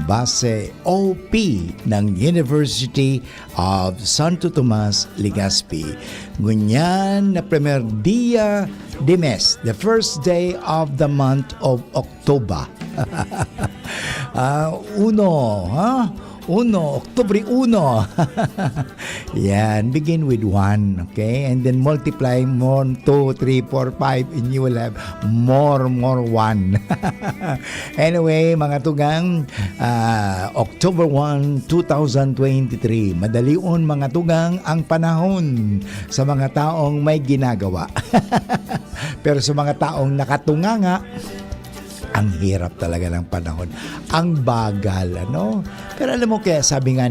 base OP ng University of Santo Tomas, Legazpi. Ngunyan na primer dia de mes, the first day of the month of October. Uno, ha? Oktubre 1. Yan, begin with 1, okay? And then multiply more, 2, 3, 4, 5, and you will have more 1. Anyway, mga tugang, October 1, 2023. Madalion, mga tugang, ang panahon sa mga taong may ginagawa. Pero sa mga taong nakatunganga, ang hirap talaga ng panahon. Ang bagal, ano? Pero alam mo, kaya sabi nga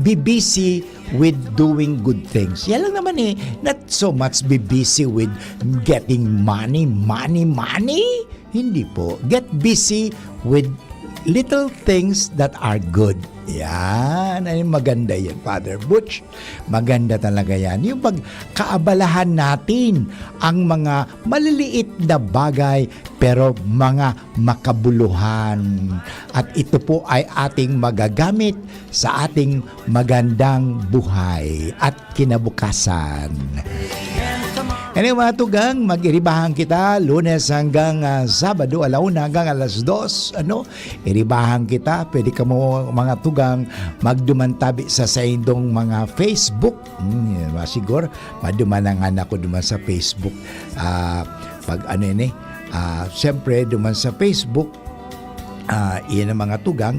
be busy with doing good things. Yan lang naman not so much be busy with getting money. Hindi po. Get busy with little things that are good. Yan, ay maganda yan, Father Butch. Maganda talaga yan. Yung pagkaabalahan natin ang mga maliliit na bagay pero mga makabuluhan. At ito po ay ating magagamit sa ating magandang buhay at kinabukasan. Anyway, mga tugang, mag-iribahan kita Lunes hanggang Sabado, 1 hanggang 2. Iribahan kita. Pwede ka mo, mga tugang, magdumantabi sa indong mga Facebook. Siguro, maduman ang anak ko duman sa Facebook. Siyempre, duman sa Facebook, iyan ang mga tugang.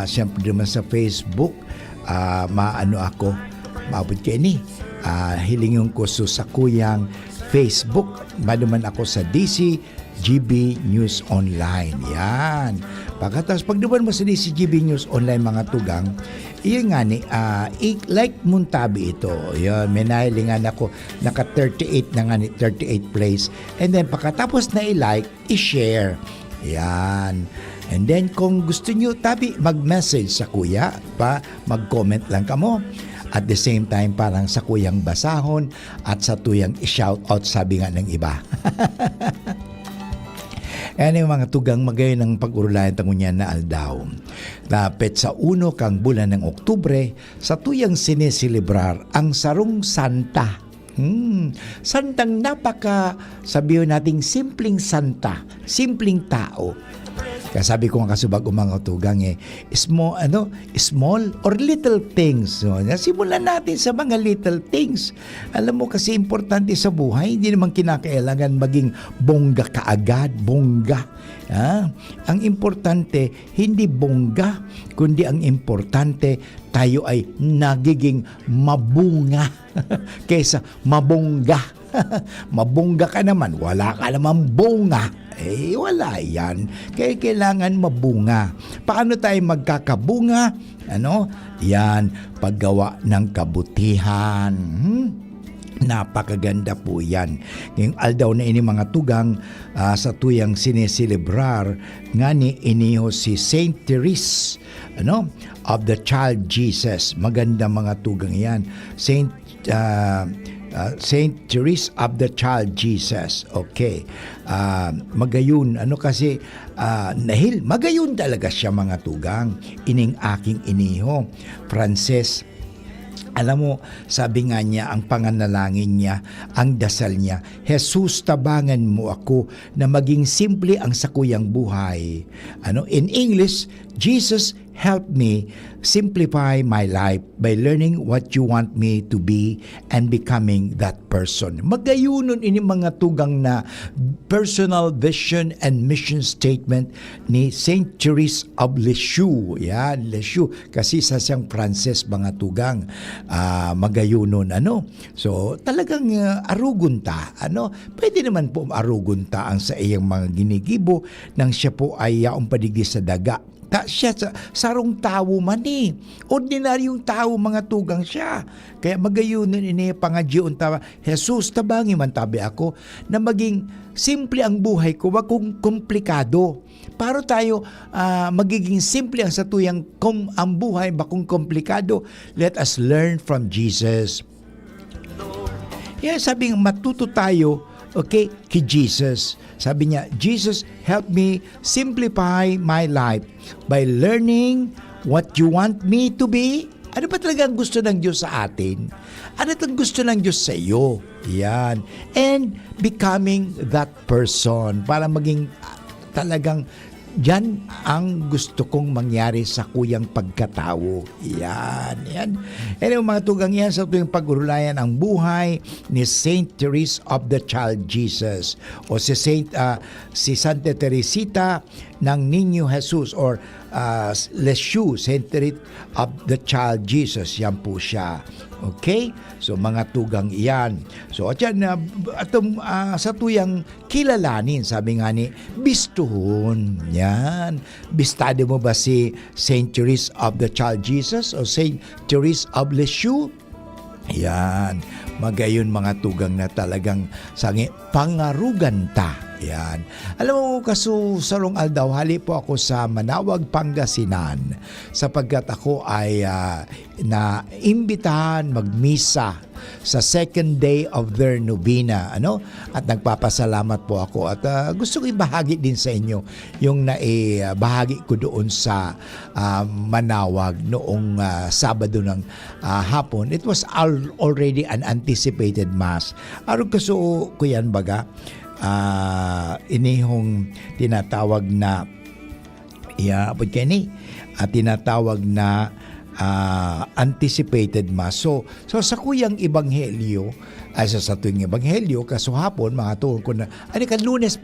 Siyempre, duman sa Facebook, ako, maabot kayo hilingin ko sa kuyang Facebook. Maduman ako sa DCGB News Online. Yan. Pagkatapos, pag duman mo sa DCGB News Online, mga tugang, iyan nga like muntabi ito. Yan, may nahilingan ako, naka 38 na nga 38 plays. And then, pagkatapos na i-like, i-share. Yan. And then, kung gusto nyo, mag-message sa kuya, mag-comment lang kamo. At the same time, parang sa kuyang basahon at sa tuyang i-shout out, sabi nga ng iba. Yan mga tugang, magayon ng pag-urulayan tangunyan na aldaw. Lapit sa 1 kang bulan ng Oktubre, sa tuyang sinisilibrar ang Sarong Santa. Santang sabihin nating simpleng santa, simpleng tao. Kaya sabi ko nga kasubag mga tugang small or little things. So, simulan natin sa mga little things. Alam mo kasi importante sa buhay, hindi naman kinakailangan maging bongga kaagad, bongga. Ang importante, hindi bongga, kundi ang importante, tayo ay nagiging mabunga kaysa mabongga. Mabungga ka naman, wala ka naman bunga. Wala yan. Kaya kailangan mabunga. Paano tayo magkakabunga? Yan, paggawa ng kabutihan. Napakaganda po yan. Ngayong aldaw na ini mga tugang sa tuyang sinisilibrar nga ni iniho si Saint Therese of the Child Jesus. Maganda mga tugang yan. Saint Therese of the Child Jesus. Okay. Magayon. Kasi magayon talaga siya mga tugang. Ining aking iniho. Frances. Alam mo, sabi nga niya, ang panganalangin niya, ang dasal niya, Jesus, tabangan mo ako na maging simple ang sakuyang buhay. In English, Jesus, help me simplify my life by learning what you want me to be and becoming that person. Magayunon ini mga tugang na personal vision and mission statement ni Saint Therese of Lisieux. Yan, Lisieux. Kasi sa siyang Frances mga tugang magayunon. So, talagang arugon ta. Pwede naman po arugon ta ang sa iyang mga ginigibo nang siya po ay yaong padigdi sa daga. Siya sarong tao man ordinaryong tao mga tugang siya. Kaya magayunon ini pangadyon tawa, Jesus, tabangi man tabi ako na maging simple ang buhay ko, wag kong komplikado. Para tayo magiging simple ang satuyang ang buhay, bakong komplikado. Let us learn from Jesus. Sabi nga, matuto tayo okay, kay Jesus. Sabi niya, Jesus, help me simplify my life by learning what you want me to be. Ano ba talaga ang gusto ng Diyos sa atin? Ano ang gusto ng Diyos sa iyo? Yan. And becoming that person para maging talagang yan ang gusto kong mangyari sa kuyang pagkatao. Yan. And yung mga tugang yan sa tuwing pag-urulayan ang buhay ni Saint Teresa of the Child Jesus o si Santa Teresita ng Niño Jesus or Lisieux, Saint Teresa of the Child Jesus. Yan po siya. Okay? So mga tugang iyan. So at yan, sa tuyang kilalanin, sabi nga ni, bistuhon. Yan. Bistado mo ba si Saint Teresa of the Child Jesus o Saint Teresa of Lisieux? Yan. Magayon mga tugang na talagang sangi pangarugan ta. Yan. Alam mo, sarong aldaw, hali po ako sa Manawag, Pangasinan sapagkat ako ay naimbitahan magmisa sa second day of their novena. At nagpapasalamat po ako at gusto ko ibahagi din sa inyo yung naibahagi ko doon sa Manawag noong Sabado ng hapon. It was already an anticipated mass. Aron kaso ko yan baga, inihong tinatawag na tinatawag na anticipated mass. So sa kuyang ebanghelyo, sa tuwing ebanghelyo kasuhapon mga tuon ko na kan Lunes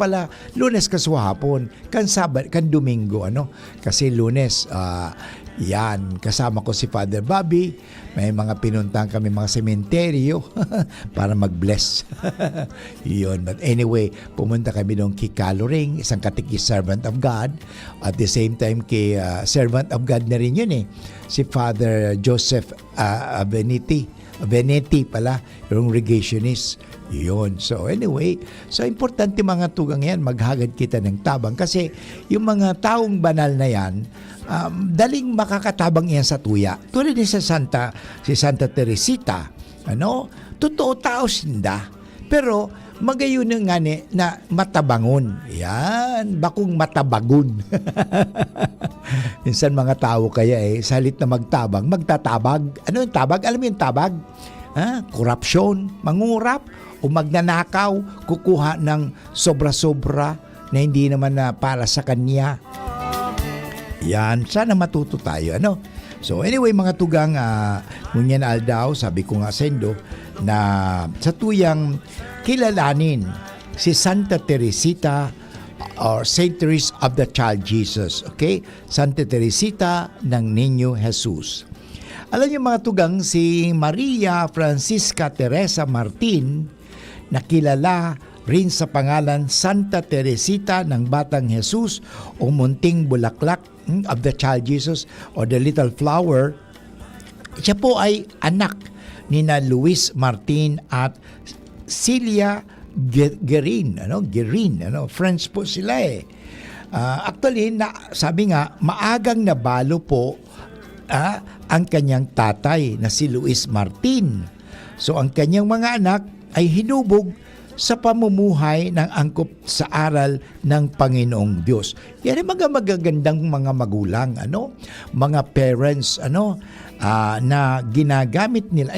kasuhapon, kan Sabat, kan Domingo kasi Lunes yan, kasama ko si Father Bobby. May mga pinuntahan kami mga sementeryo para mag-bless. Yun. But anyway, pumunta kami doon kay Caloring, isang katikis servant of God. At the same time, kay servant of God na rin yun si Father Joseph Venetti pala, yung regationist. Yun. So anyway, importante mga tugang yan, maghagad kita ng tabang kasi yung mga taong banal na yan, daling makakatabang yan sa tuya. Tulad din si Santa Teresita, totoo tao sinda, pero magayon nga na matabangon. Yan, bakong matabagon. Minsan mga tao kaya salit na magtabang, magtatabag. Ano yung tabag? Alam mo yung tabag? Korupsyon, mangurap, o magnanakaw, kukuha ng sobra-sobra na hindi naman na para sa kanya. Yan, sana matuto tayo. So anyway mga tugang, ngunyan aldaw, sabi ko nga sendo, na sa tuyang kilalanin si Santa Teresita or Saint Teresa of the Child Jesus. Okay? Santa Teresita ng Niño Jesus. Alam niyo mga tugang, si Maria Francisca Teresa Martin, nakilala rin sa pangalan Santa Teresita ng Batang Jesus o Munting Bulaklak of the Child Jesus or the Little Flower. Siya po ay anak ni na Luis Martin at Celia Guerin. Friends po sila actually, sabi nga, maagang nabalo po ang kanyang tatay na si Luis Martin. So ang kanyang mga anak ay hinubog sa pamumuhay ng angkop sa aral ng Panginoong Diyos. Yan ay mga magagandang mga magulang, mga parents, na ginagamit nila,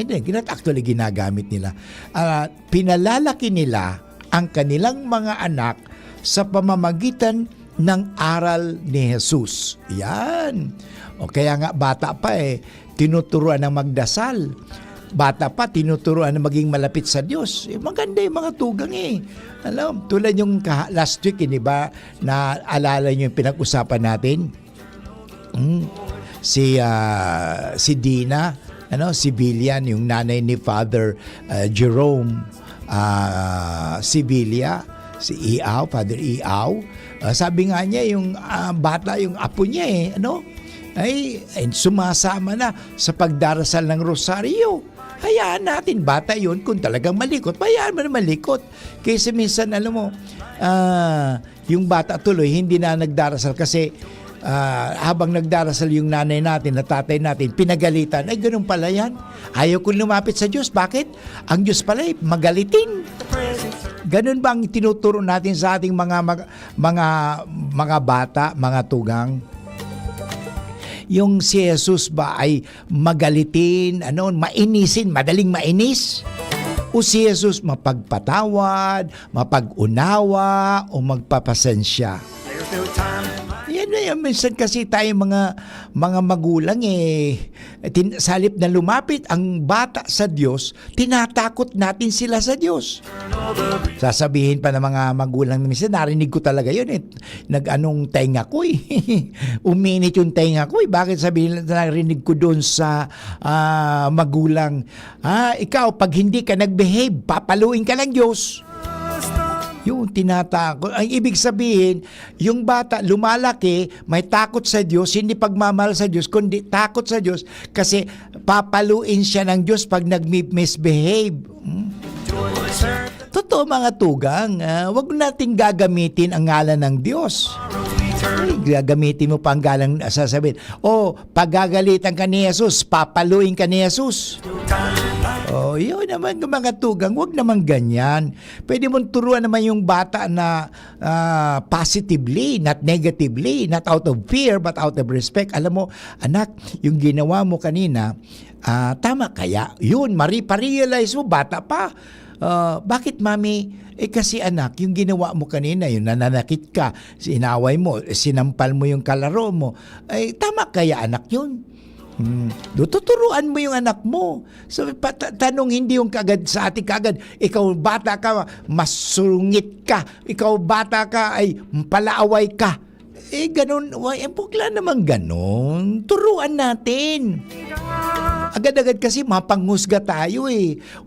pinalalaki nila ang kanilang mga anak sa pamamagitan ng aral ni Jesus. Yan. O kaya nga bata pa tinuturuan ng magdasal. Bata pa, tinuturuan na maging malapit sa Diyos. Maganda yung mga tugang tulad yung last week, ba, na alala nyo yung pinag-usapan natin? Si Dina, si Villan, yung nanay ni Father Jerome Sibilia, si Iaw, Father Iaw. Sabi nga niya, yung bata, yung apo niya, ay sumasama na sa pagdarasal ng rosaryo. Hayaan natin, bata yun, kung talagang malikot, hayaan mo na malikot. Kasi minsan, yung bata tuloy, hindi na nagdarasal kasi habang nagdarasal yung nanay natin, na tatay natin, pinagalitan, ay ganun pala yan. Ayaw kong lumapit sa Diyos. Bakit? Ang Diyos pala magalitin. Ganun ba ang tinuturo natin sa ating mga bata, mga tugang? Yung si Jesus ba ay magalitin, mainisin, madaling mainis? O si Jesus mapagpatawad, mapag-unawa, o magpapasensya? Yan, minsan kasi tayo mga magulang sa halip na lumapit ang bata sa Diyos, tinatakot natin sila sa Diyos. Sasabihin pa ng mga magulang, minsan narinig ko talaga yun nag-anong tenga ko uminit yung tenga ko Bakit sabihin narinig ko doon sa magulang, ikaw pag hindi ka nag-behave, papaluin ka ng Diyos. Yung tinatakot. Ang ibig sabihin, yung bata lumalaki, may takot sa Diyos, hindi pagmamahal sa Diyos, kundi takot sa Diyos kasi papaluin siya ng Diyos pag nag-misbehave. Totoo mga tugang, wag nating gagamitin ang ngalan ng Diyos. Gagamitin mo pa ang galang sasabihin, pagagalitan ka ni Jesus, papaluin ka ni Jesus. Yun naman mga tugang, wag naman ganyan. Pwede mong turuan naman yung bata na positively, not negatively, not out of fear, but out of respect. Alam mo, anak, yung ginawa mo kanina, tama kaya? Yun, parealize mo, bata pa. Bakit mami? Kasi anak, yung ginawa mo kanina, yung nananakit ka, inaway mo, sinampal mo yung kalaro mo, tama kaya anak yun? Tuturuan mo yung anak mo. So, tanong hindi yung kagad sa ating kagad, ikaw bata ka, masungit ka, ikaw bata ka, ay palaaway ka. Ganun, bukla naman ganun. Turuan natin. Agad-agad kasi mapanghusga tayo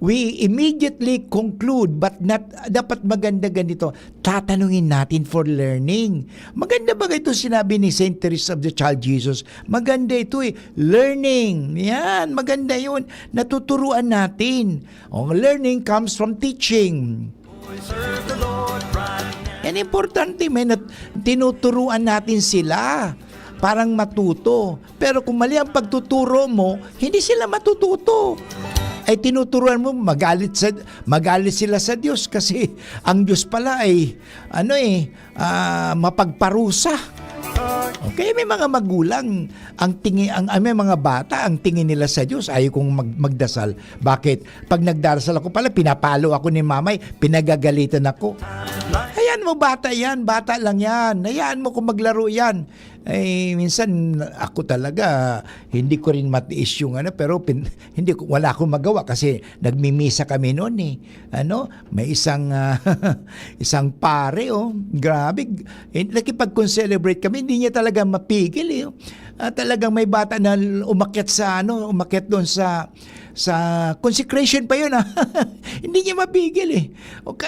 We immediately conclude, but not, dapat maganda ganito. Tatanungin natin for learning. Maganda ba ito sinabi ni Saint Teresa of the Child Jesus? Maganda ito Learning. Yan, maganda yun. Natuturuan natin. Learning comes from teaching. Yan importante, tinuturuan natin sila. Parang matuto. Pero kung mali ang pagtuturo mo, hindi sila matututo. Tinuturuan mo, magalit sila sa Diyos kasi ang Diyos pala ay mapagparusa. Okay, may mga magulang, may mga bata, ang tingin nila sa Diyos, ayaw kong magdasal. Bakit? Pag nagdarasal ako pala, pinapalo ako ni mamay, pinagagalitan ako. Hayaan mo, bata lang yan. Hayaan mo kung maglaro yan. Minsan ako talaga hindi ko rin matiis yung pero wala akong magawa kasi nagmimisa kami noon may isang isang pare grabe, nakipag-celebrate kami, hindi niya talaga mapigil talagang may bata na umakyat doon sa consecration pa yun hindi niya mapigil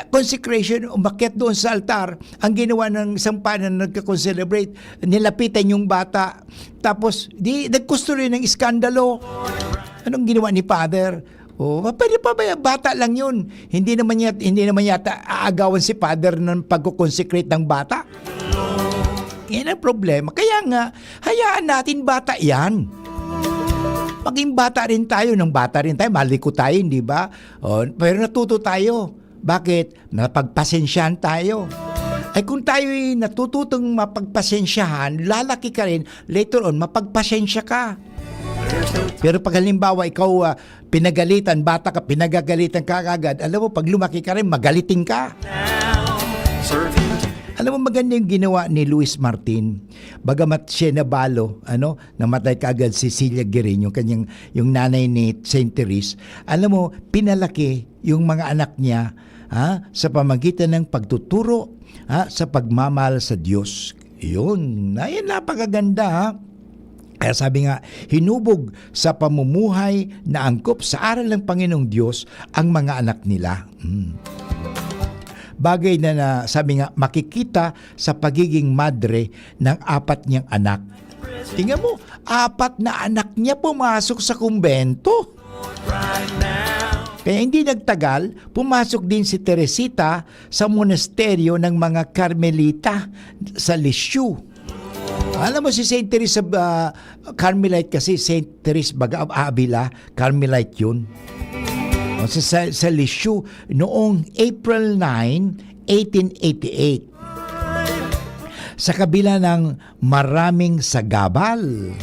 consecration, umakyat doon sa altar. Ang ginawa ng isang pana na nagka-celebrate, nilapitan yung bata, tapos nagkusto rin ng iskandalo. Anong ginawa ni Father? Pwede pa ba? Bata lang yun. Hindi naman yata aagawan si Father ng pag-consecrate ng bata. Yan ang problema. Kaya nga, hayaan natin bata yan. Maging bata rin tayo, maliko tayo, hindi ba? Pero natuto tayo. Bakit? Napagpasensyahan tayo. Kung tayo'y natututong mapagpasensyahan, lalaki ka rin, later on, mapagpasensya ka. Pero pag halimbawa, ikaw pinagalitan, bata ka, pinagagalitan ka agad, alam mo, pag lumaki ka rin, magalitin ka. Alam mo, maganda yung ginawa ni Luis Martin. Bagamat siya nabalo, namatay kaagad si Celia Guerin, yung nanay ni Saint Therese. Alam mo, pinalaki yung mga anak niya sa pamagitan ng pagtuturo sa pagmamahal sa Diyos. Yun, napakaganda Kaya sabi nga, hinubog sa pamumuhay na angkop sa aral ng Panginoong Diyos ang mga anak nila. Bagay na sabi nga, makikita sa pagiging madre ng 4 niyang anak. Tingnan mo, 4 na anak niya pumasok sa kumbento. Kaya hindi nagtagal, pumasok din si Teresita sa monasteryo ng mga Carmelita sa Lisieux. Alam mo si Saint Teresa Carmelite kasi, Saint Teresa Baga of Avila, Carmelite yun. Sa Lisieux noong April 9, 1888. Sa kabila ng maraming sagabal.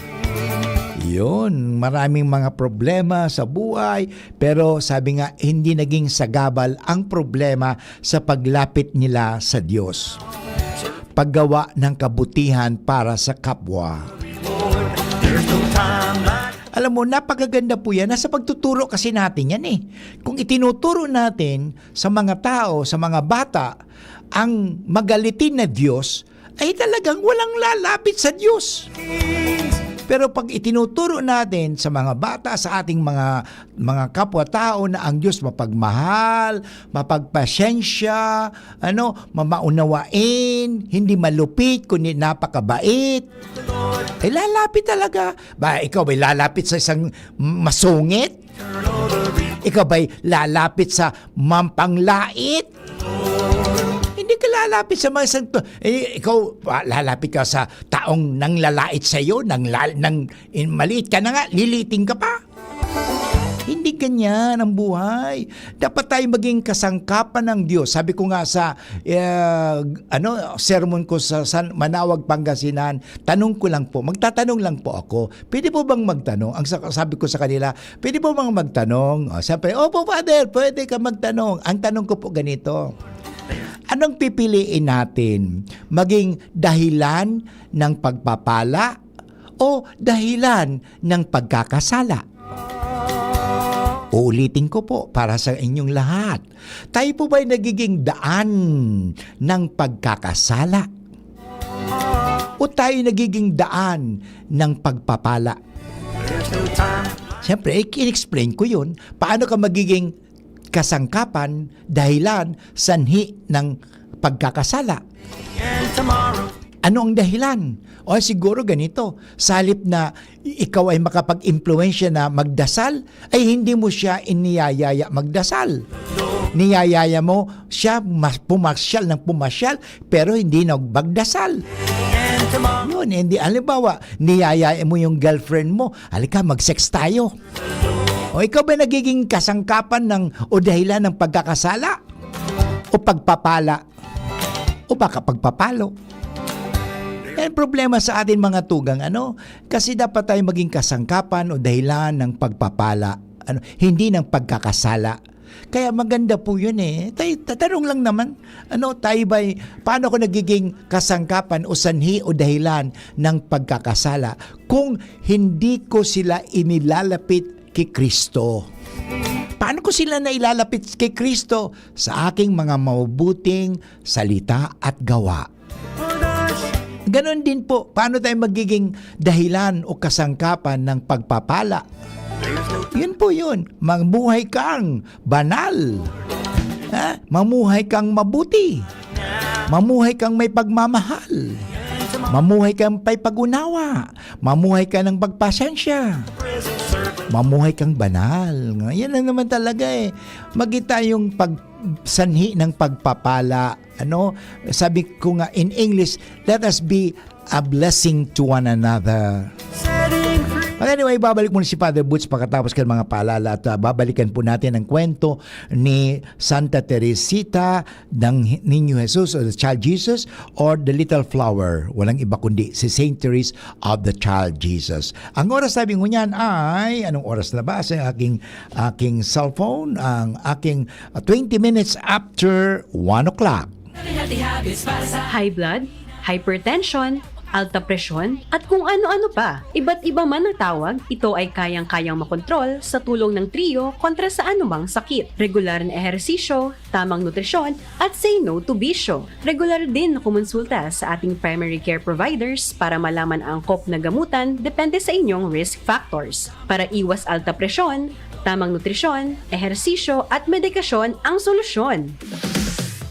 Yun, maraming mga problema sa buhay, pero sabi nga, hindi naging sagabal ang problema sa paglapit nila sa Diyos. Paggawa ng kabutihan para sa kapwa. Alam mo, napakaganda po yan. Nasa pagtuturo kasi natin yan eh. Kung itinuturo natin sa mga tao, sa mga bata, ang magalitin na Diyos, ay talagang walang lalapit sa Diyos. Pero pag itinuturo natin sa mga bata, sa ating mga kapwa-tao na ang Diyos mapagmahal, mapagpasyensya, mamaunawain, hindi malupit, kundi napakabait, ay lalapit talaga. Ikaw ba'y lalapit sa isang masungit? Ikaw ba'y lalapit sa mampanglait? Hindi ka lalapit sa mga santo. Ikaw, lalapit ka sa taong nanglalait sa iyo, maliit ka na nga, liliting ka pa. Hindi ganyan ang buhay. Dapat tayo maging kasangkapan ng Diyos. Sabi ko nga sa sermon ko sa Manawag, Pangasinan, magtatanong lang po ako. Pwede po bang magtanong? Ang sabi ko sa kanila, pwede po bang magtanong? Sabi, opo Father, pwede ka magtanong. Ang tanong ko po ganito. Anong pipiliin natin? Maging dahilan ng pagpapala o dahilan ng pagkakasala? Uulitin ko po para sa inyong lahat. Tayo po ba'y nagiging daan ng pagkakasala? O tayo nagiging daan ng pagpapala? Siyempre, in-explain ko yun. Paano ka magiging kasangkapan, dahilan, sanhi ng pagkakasala? Ano ang dahilan? O siguro ganito, sa halip na ikaw ay makapag-impluensya na magdasal, ay hindi mo siya iniyayaya magdasal. Niyayaya mo siya pumasyal ng pumasyal, pero hindi magdasal. Yun, hindi. Halimbawa, niyayaya mo yung girlfriend mo, halika mag-sex tayo. O ikaw ba nagiging kasangkapan o dahilan ng pagkakasala? O pagpapala? O baka pagpapalo? Yan problema sa atin mga tugang, Kasi dapat tayo maging kasangkapan o dahilan ng pagpapala, hindi ng pagkakasala. Kaya maganda po yun eh. Tatanong lang naman, paano ko nagiging kasangkapan o sanhi o dahilan ng pagkakasala kung hindi ko sila inilalapit kay Kristo? Paano ko sila nailalapit kay Kristo? Sa aking mga mabubuting salita at gawa. Ganon din po, paano tayo magiging dahilan o kasangkapan ng pagpapala? Yun po yun, mamuhay kang banal. Mamuhay kang mabuti. Mamuhay kang may pagmamahal. Mamuhay kang may pag-unawa. Mamuhay ka ng pagpasensya. Mamuhay kang banal. Yan na naman talaga eh. Magita yung sanhi ng pagpapala. Sabi ko nga in English, let us be a blessing to one another. But anyway, babalik muna si Father Butch pagkatapos ng mga paalala at babalikan po natin ang kwento ni Santa Teresita ng Niño Jesus or the Child Jesus or the Little Flower. Walang iba kundi si Saint Therese of the Child Jesus. Ang oras sabi ko niyan ay, anong oras na ba sa aking cellphone? Ang aking 20 minutes after 1 o'clock. High blood, hypertension, alta presyon, at kung ano-ano pa. Iba't iba man ang tawag, ito ay kayang-kayang makontrol sa tulong ng trio kontra sa anumang sakit. Regular na ehersisyo, tamang nutrisyon, at say no to bisyo. Regular din na kumonsulta sa ating primary care providers para malaman ang angkop na gamutan depende sa inyong risk factors. Para iwas alta presyon, tamang nutrisyon, ehersisyo at medikasyon ang solusyon.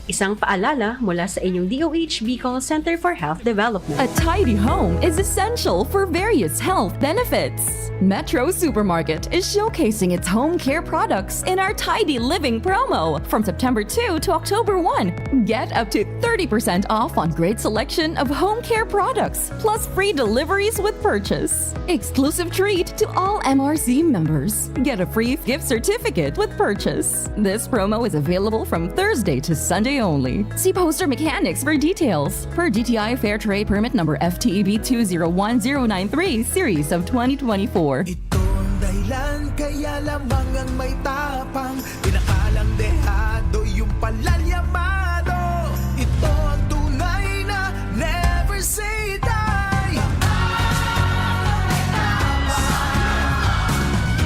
Isang paalala mula sa inyong DOH Bicol Center for Health Development. A tidy home is essential for various health benefits. Metro Supermarket is showcasing its home care products in our Tidy Living promo from September 2 to October 1. Get up to 30% off on great selection of home care products, plus free deliveries with purchase. Exclusive treat to all MRC members. Get a free gift certificate with purchase. This promo is available from Thursday to Sunday only. See Poster Mechanics for details. Per DTI Fair Trade Permit number FTEB 201093 series of 2024. Ito ang dahilan kaya lamang ang may tapang pinakalang dehado yung palalyamado. Ito ang tunay na never say die.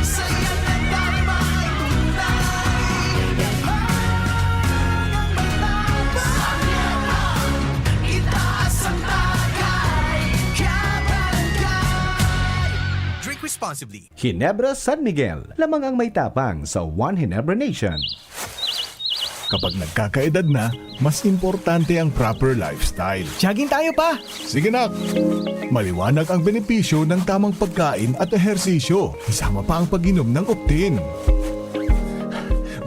Saya na tama ay tunay. Ang matapang itaas ang bagay. Kabarangay. Drink responsibly. Ginebra San Miguel, lamang ang may tapang sa One Ginebra Nation. Kapag nagkakaedad na, mas importante ang proper lifestyle. Jogging tayo pa. Sige nak! Maliwanag ang benepisyo ng tamang pagkain at ehersisyo. Kasama pa ang pag-inom ng Optin.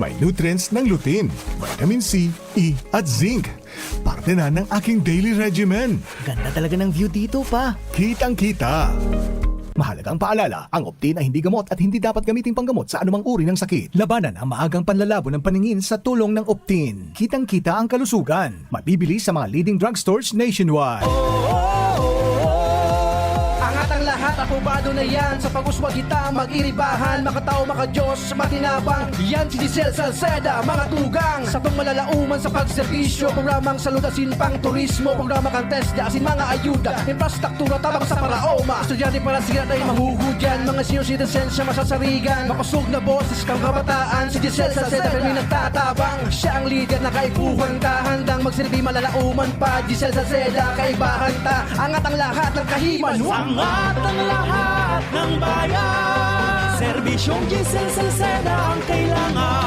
May nutrients ng lutein, vitamin C, E at zinc. Parte na ng aking daily regimen. Ganda talaga ng view dito pa. Kitang-kita! Mahalagang paalala, ang Optin ay hindi gamot at hindi dapat gamitin panggamot sa anumang uri ng sakit. Labanan ang maagang panlalabo ng paningin sa tulong ng Optin. Kitang-kita ang kalusugan. Mabibili sa mga leading drugstores nationwide. Angat ang lahat, aprobado na yan. Sa pag-uswag kita, mag-iribahan. Makatao, makadiyos, matinabang. Yan si Giselle Salceda, mga tugang. Sa pangmalalauman sa pagserbisyo. Programang salutasin pang turismo. Programa kantes, asin mga ayuda. Infrastruktura, tabang sa paraoma. Estudyante para sigat ay mahuhudyan. Mga senior citizens siya masasarigan. Mapasog na boses kang kabataan. Si Giselle Salceda, pero nagtatabang. Siya ang leader na kaipuhan ka. Handang magsilbi malalauman pa. Giselle Salceda, kaibahan ta. Angat ang lahat ng kahiman. Angat ang lahat ng bayan. Serbisyong Giselle Salceda ang kailangan.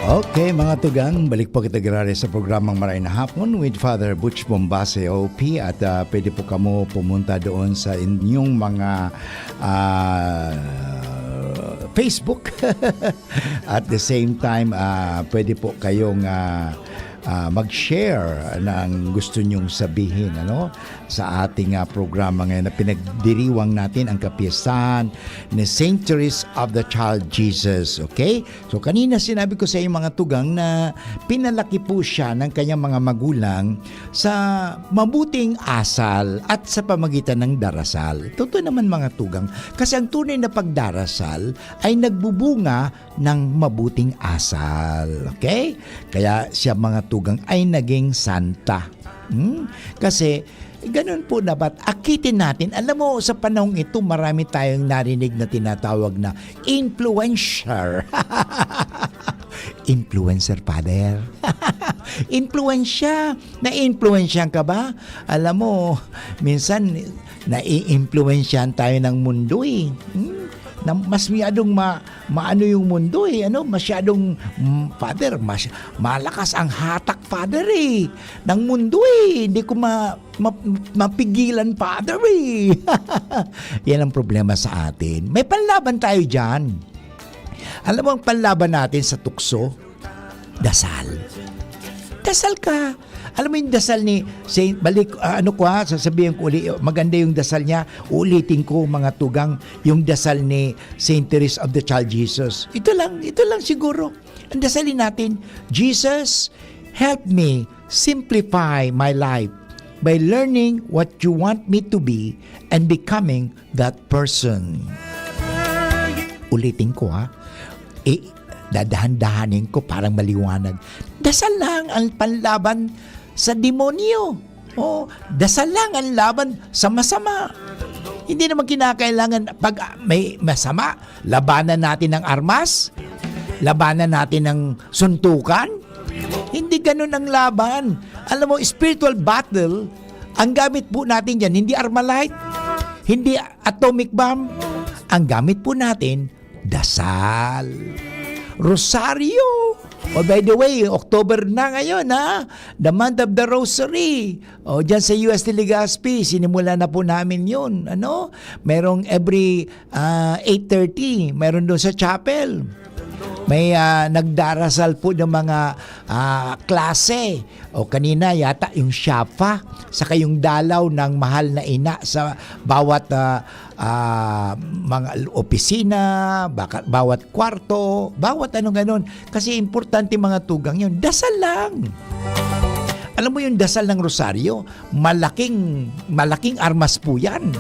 Okay mga tugang, balik po kita grare sa programang Maray na Hapon with Father Butch Bombase OP at pwede po kamo pumunta doon sa inyong mga Facebook. At the same time, pwede po kayong mag-share ng gusto nyong sabihin sa ating programa ngayon na pinagdiriwang natin ang kapiyasahan ni Saint Teresa of the Child Jesus. Okay? So kanina sinabi ko sa inyo mga tugang na pinalaki po siya ng kanyang mga magulang sa mabuting asal at sa pamagitan ng darasal. Totoo naman mga tugang kasi ang tunay na pagdarasal ay nagbubunga ng mabuting asal. Okay? Kaya siya mga tugang ay naging santa. Kasi ganun po dapat akitin natin. Alam mo, sa panahong ito, marami tayong narinig na tinatawag na influencer. Influencer, Father. Influensya. Na-influensyan ka ba? Alam mo, minsan, na-i-influensyan tayo ng mundo eh. Na mas masyadong maano yung mundo eh, masyadong Father, malakas ang hatak Father eh ng mundo eh, hindi ko mapigilan Father eh. Yan ang problema sa atin. May panlaban tayo dyan. Alam mo ang panlaban natin sa tukso? Dasal. Dasal ka. Alam mo yung dasal ni Saint, sasabihin ko ulit, maganda yung dasal niya, ulitin ko mga tugang, yung dasal ni Saint Teresa of the Child Jesus. Ito lang siguro. Ang dasalin natin, Jesus, help me simplify my life by learning what you want me to be and becoming that person. Ulitin ko dadahan-dahanin ko parang maliwanag. Dasal lang ang panlaban sa demonyo. Dasal lang ang laban sa masama. Hindi naman kinakailangan pag may masama, labanan natin ng armas, labanan natin ng suntukan. Hindi ganun ang laban. Alam mo, spiritual battle, ang gamit po natin dyan, hindi Armalite, hindi atomic bomb. ang gamit po natin, dasal. Rosario. Oh, by the way, October na ngayon, ha? The month of the Rosary. O, dyan sa UST Legazpi, sinimula na po namin yun. Ano? Merong every 8:30, meron doon sa chapel. May nagdarasal po ng mga klase. O kanina yata yung Shafa, saka yung dalaw ng mahal na ina sa bawat mga opisina, bawat kwarto, bawat anong ganon. Kasi importante mga tugang yun. Dasal lang. Alam mo yung dasal ng rosaryo, malaking armas po yan.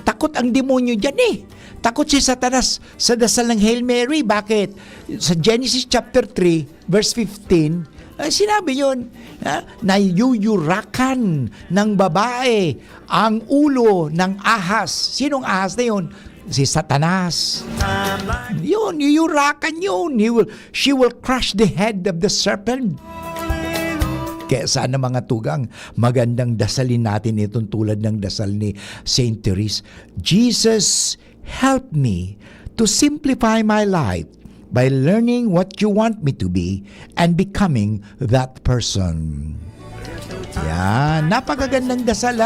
Takot ang demonyo dyan eh. Takot si Satanas sa dasal ng Hail Mary. Bakit? Sa Genesis chapter 3, verse 15, sinabi yun, na yuyurakan ng babae ang ulo ng ahas. Sinong ahas na yun? Si Satanas. Yun, yuyurakan yun. She will crush the head of the serpent. Kaya sana mga tugang, magandang dasalin natin itong tulad ng dasal ni Saint Therese. Jesus, help me to simplify my life by learning what you want me to be and becoming that person. Yan, napakagandang dasal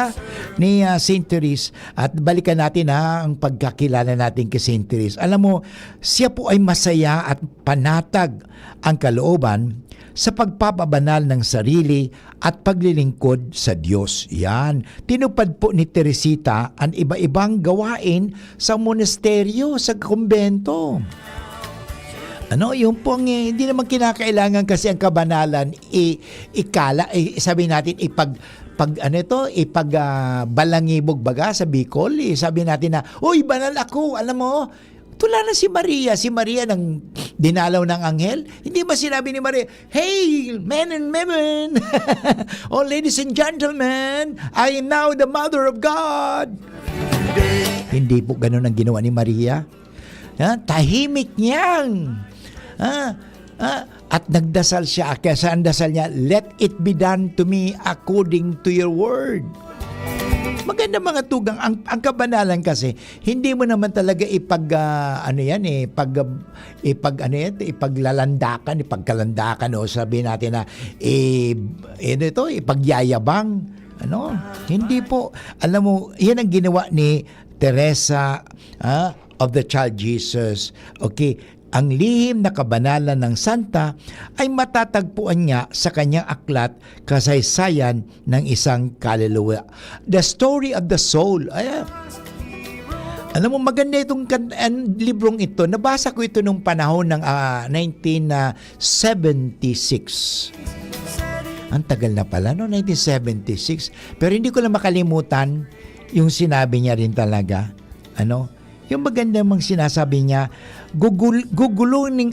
ni Saint Therese. At balikan natin ang pagkakilala natin kay Saint Therese. Alam mo, siya po ay masaya at panatag ang kalooban sa pagpapabanal ng sarili at paglilingkod sa Diyos. Yan. Tinupad po ni Teresita ang iba-ibang gawain sa monasteryo, sa kumbento. Yung pong hindi naman kinakailangan kasi ang kabanalan sabi natin balangibog baga sa Bicol. Sabi natin na, "Uy, banal ako." Alam mo, tula na si Maria nang dinalaw ng anghel. Hindi ba sinabi ni Maria, "Hey, men and women, oh ladies and gentlemen, I am now the mother of God." Hindi po ganun ang ginawa ni Maria. Tahimik niyang. At nagdasal siya. Kaya saan dasal niya? "Let it be done to me according to your word." Maganda mga tugang, ang kabanalan kasi hindi mo naman talaga ipagkalandakan o sabihin natin na ipagyayabang. Hindi po. Alam mo, yan ang ginawa ni Teresa of the Child Jesus. Okay, ang lihim na kabanalan ng Santa ay matatagpuan niya sa kanyang aklat Kasaysayan ng Isang Kaluluwa. The Story of the Soul. Alam mo, maganda itong librong ito. Nabasa ko ito nung panahon ng 1976. Ang tagal na pala, 1976. Pero hindi ko lang makalimutan yung sinabi niya rin talaga. Yung maganda mang sinasabi niya, gugugulin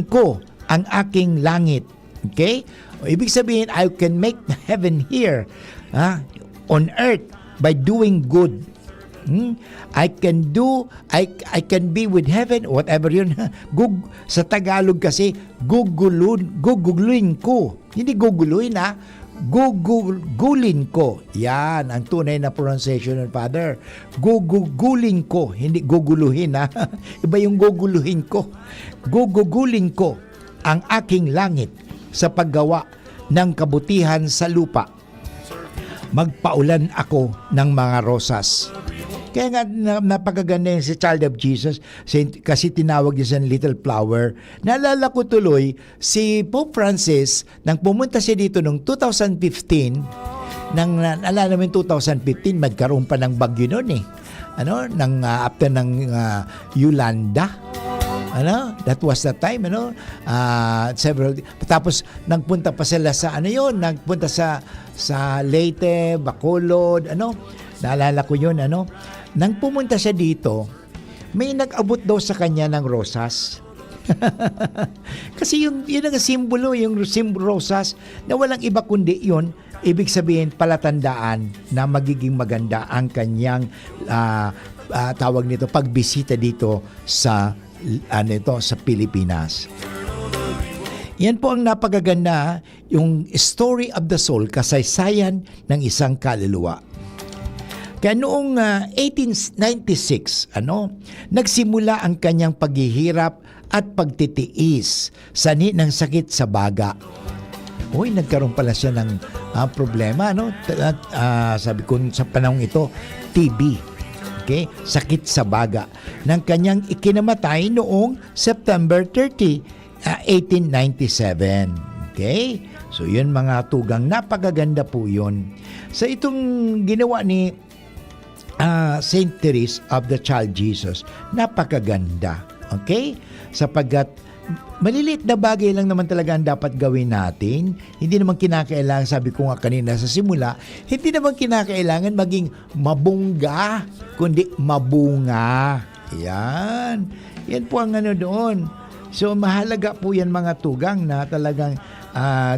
ko ang aking langit. Okay? Ibig sabihin, I can make heaven here on earth by doing good. I can be with heaven, whatever yun. Sa Tagalog kasi, gugulin ko. Hindi guguluin gugugulin ko. Yan ang tunay na pronunciation ng Father. Gugugulin ko, hindi guguluhin Iba yung guguluhin ko. Gugugulin ko ang aking langit sa paggawa ng kabutihan sa lupa. Magpaulan ako ng mga rosas. Kaya nga napakaganda yung si Child of Jesus kasi tinawag niya siyang Little Flower. Naalala ko tuloy si Pope Francis nang pumunta siya dito noong 2015. Naalala namin 2015 magkaroon pa ng bagyo noon after ng Yolanda. That was the time, tapos nagpunta pa sila sa nagpunta sa Leyte, Bacolod, naalala ko yun, nang pumunta siya dito, may nag-abot daw sa kanya ng rosas. Kasi yun ang simbolo, yung rosas, na walang iba kundi yun, ibig sabihin palatandaan na magiging maganda ang kanyang tawag nito, pagbisita dito sa sa Pilipinas. Yan po ang napakaganda, yung Story of the Soul, kasaysayan ng isang kaluluwa. Kaya noong 1896, nagsimula ang kanyang paghihirap at pagtitiis sanhi ng sakit sa baga. Uy, nagkaroon pala siya ng problema, sabi ko sa panahong ito, TB. Okay? Sakit sa baga. Nang kanyang ikinamatay noong September 30, 1897. Okay? So, yun mga tugang. Napakaganda po yun. Sa itong ginawa ni Saint Therese of the Child Jesus, napakaganda. Okay? Sapagkat maliliit na bagay lang naman talaga ang dapat gawin natin. Hindi naman kinakailangan, sabi ko nga kanina sa simula, hindi naman kinakailangan maging mabungga, kundi mabunga. Yan. Yan po ang doon. So mahalaga po yan mga tugang na talagang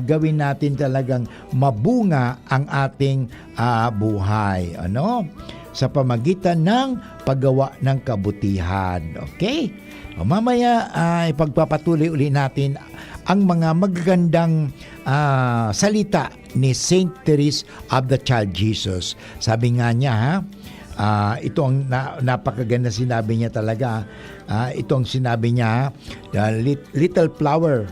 gawin natin talagang mabunga ang ating buhay. Sa pamagitan ng paggawa ng kabutihan. Okay? Mamaya ipagpapatuloy uli natin ang mga magagandang salita ni Saint Therese of the Child Jesus. Sabi nga niya, ito ang napakaganda sinabi niya talaga. Ito ang sinabi niya, little flower,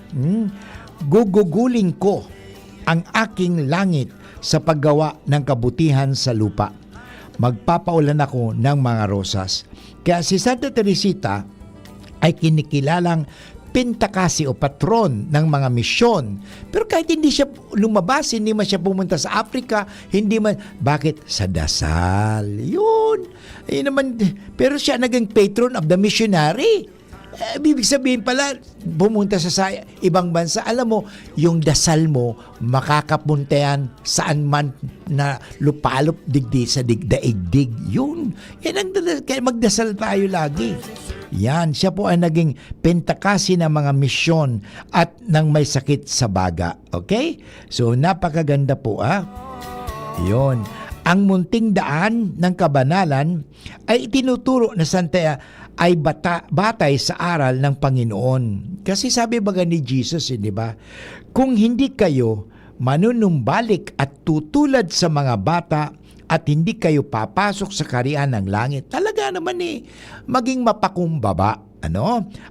gugugulin ko ang aking langit sa paggawa ng kabutihan sa lupa. Magpapaulan ako ng mga rosas. Kaya si Santa Teresita ay kinikilalang pintakasi o patron ng mga misyon. Pero kahit hindi siya lumabas, hindi man siya pumunta sa Africa, hindi man, bakit? Sa dasal. Yun. Ayun naman, pero siya naging patron of the missionary. Ibig sabihin pala, pumunta sa ibang bansa, alam mo, yung dasal mo, makakapunta yan saan man na lupalop digdi sa digdaigdig. Yun. Yan ang kaya magdasal tayo lagi. Yan, siya po ay naging pentakasi ng mga misyon at ng may sakit sa baga. Okay? So, napakaganda po, Yun. Ang munting daan ng kabanalan ay itinuturo na Santa ay batay sa aral ng Panginoon. Kasi sabi baga ni Jesus, di ba? Kung hindi kayo manunumbalik at tutulad sa mga bata at hindi kayo papasok sa kaharian ng langit, talaga naman maging mapakumbaba.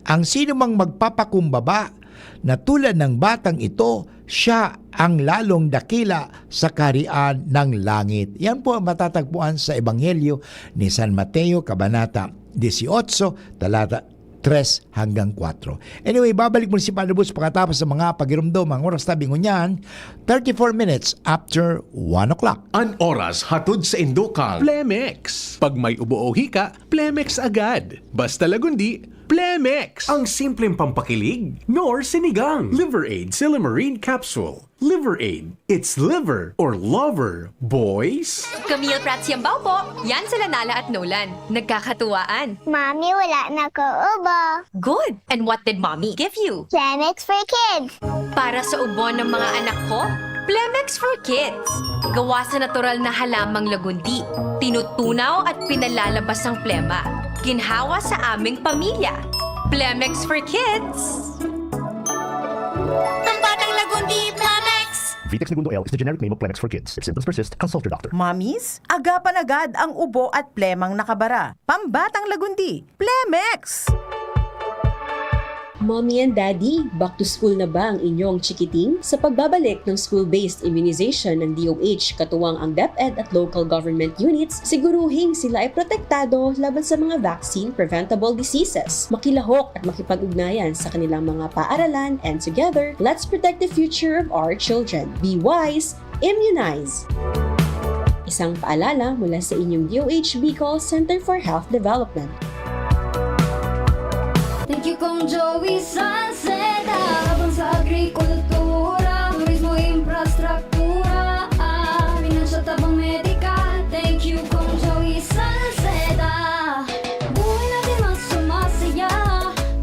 Ang sino mang magpapakumbaba na tulad ng batang ito, siya ang lalong dakila sa kaharian ng langit. Yan po ang matatagpuan sa Ebanghelyo ni San Mateo, Kabanata 18, talata 3 hanggang 4. Anyway, babalik mo si Padre Boots pagkatapos sa mga pagirumdom. Ang oras tabi ngunyan, 34 minutes after 1 o'clock. An oras hatod sa Indokal. Plemex. Pag may ubo o hika, Plemex agad. Basta lagundi, Plemex. Ang simpleng pampakilig, nor sinigang. Liver Aid Silimarine Capsule. Liver Aid. It's liver or lover, boys. Camille Prats Yambaw po. Yan sila Nala at Nolan. Nagkakatuwaan. Mami, wala na ko ubo. Good! And what did Mommy give you? Plemex for kids. Para sa ubo ng mga anak ko, Plemex for Kids. Gawa sa natural na halamang lagundi. Tinutunaw at pinalalabas ang plema. Ginhawa sa aming pamilya. Plemex for Kids. Ang batang lagundi, Plemex! Vitex Segundo L is the generic name of Plemex for kids. If symptoms persist, consult your doctor. Mommies, agapan agad ang ubo at plemang nakabara. Pambatang lagundi, Plemex! Mommy and Daddy, back to school na ba ang inyong chikiting? Sa pagbabalik ng school-based immunization ng DOH, katuwang ang DepEd at local government units, siguruhing sila ay protektado laban sa mga vaccine-preventable diseases. Makilahok at makipag-ugnayan sa kanilang mga paaralan, and together, let's protect the future of our children. Be wise, immunize! Isang paalala mula sa inyong DOH Bicol Center for Health Development. Thank you kong Joey Salceda. Habang sa agrikultura, turismo, infrastruktura, financial tabang medikal. Thank you kong Joey Salceda. Buhay natin mas sumasaya